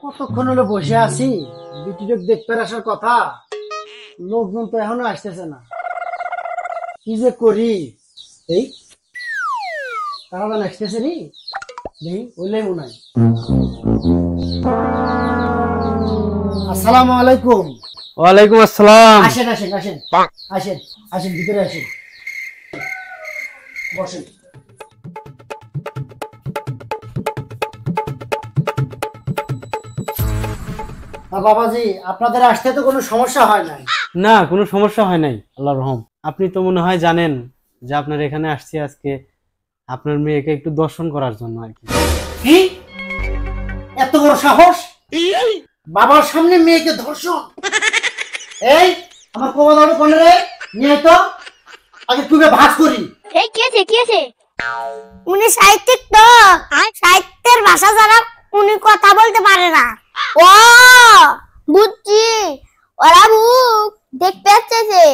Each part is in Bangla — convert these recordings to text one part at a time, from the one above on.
কতক্ষণ হলো বসে আছি, বিটিকে দেখতে আসার কথা, লোকজন তো এখনো আসতেছে না। কি যে করি? এই তারা আসতেছে নি, নেই ওইলে মনে হয়। আসসালামু আলাইকুম। ওয়ালাইকুম আসসালাম। আসেন আসেন আসেন আসেন আসেন, ভিতরে আসেন, বসেন। বাবাজি, আপনাদের আসতে তো কোনো সমস্যা হয় নাই? না, কোনো সমস্যা হয় নাই, আল্লাহর রহম। আপনি তো মনে হয় জানেন যে আপনার এখানে আসছি আজকে আপনার মেয়েকে একটু দর্শন করার জন্য আর কি। কি এত বড় সাহস! বাবার সামনে মেয়েকে ধর্ষণ! এই আমার কোমা ধরে কোনে রে, নিয়ে তো আগে তুই ভাগ করি। এই কি আছে উনি সাহিত্যিক তো, সাহিত্যের ভাষা ছাড়া উনি কথা বলতে পারে না। ও বুঝছি, ওরা মুখ দেখতে আসছে,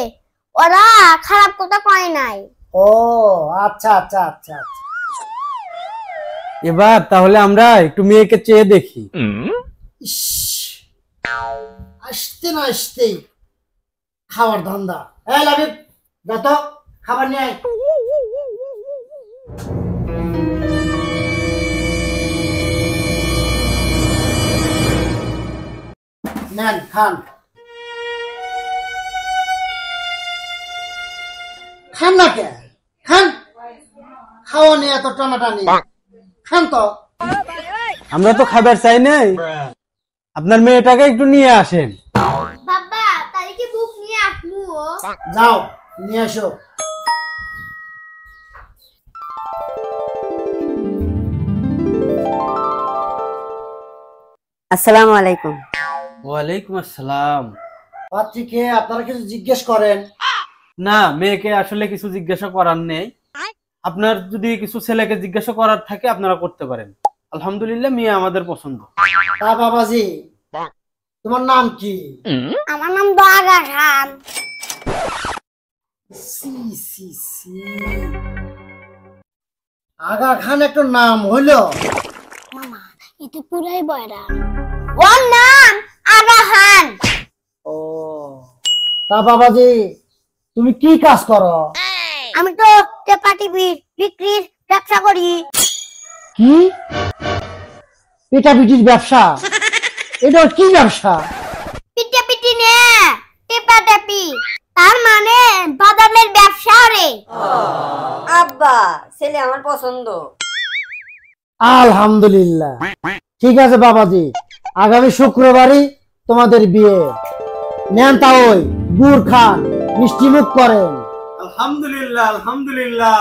ওরা খারাপ কথা কয় নাই। ও আচ্ছা আচ্ছা আচ্ছা আচ্ছা। এবার তাহলে আমরা একটু মেয়েকে চেয়ে দেখি। ইস, আসতে না আসতেই খাওয়ার ধান্দা। এই লাবিব, যা তো খাবার নিয়ে আয়। নেন খান, খান না কে? খান, খাওয়া নিয়ে এত টানাটানি, খান তো। আমরা তো খাবার চাই নাই, আপনার মেয়েটাকে একটু নিয়ে আসেন। বাবা তাই কি বুক নিয়ে আসবো? যাও নিয়ে এসো। আসসালামু আলাইকুম। ওয়ালাইকুম আসসালাম। পাত্রীকে আপনারা কিছু জিজ্ঞেস করেন? না, মেয়েকে আসলে কিছু জিজ্ঞাসা করার নেই। আপনার যদি কিছু ছেলেকে জিজ্ঞাসা করার থাকে আপনারা করতে পারেন। আলহামদুলিল্লাহ, মেয়ে আমাদের পছন্দ। তা বাবাজি, তোমার নাম কি? আমার নাম বাগা খান। C C C, Aga Khan একটা নাম হইলো? মামা এটা পুরাই বয়রা। ওর নাম আগা খান। ও, তা বাবাজি তুমি কি কাজ করো? আমি তো টেপা টিভি বিক্রির ব্যবসা করি। কি পিটাপিটির ব্যবসা? এটা কি ব্যবসা? পিটে পিটি নে, টেপা টেপি, তার মানে বাদামের ব্যবসা রে। আব্বা, ছেলে আমার পছন্দ। আলহামদুলিল্লাহ, ঠিক আছে বাবাজি, আগামী শুক্রবারই তোমাদের বিয়ে। নেন তা ওই গুড় খান, মিষ্টি মুখ করেন। আলহামদুলিল্লাহ আলহামদুলিল্লাহ।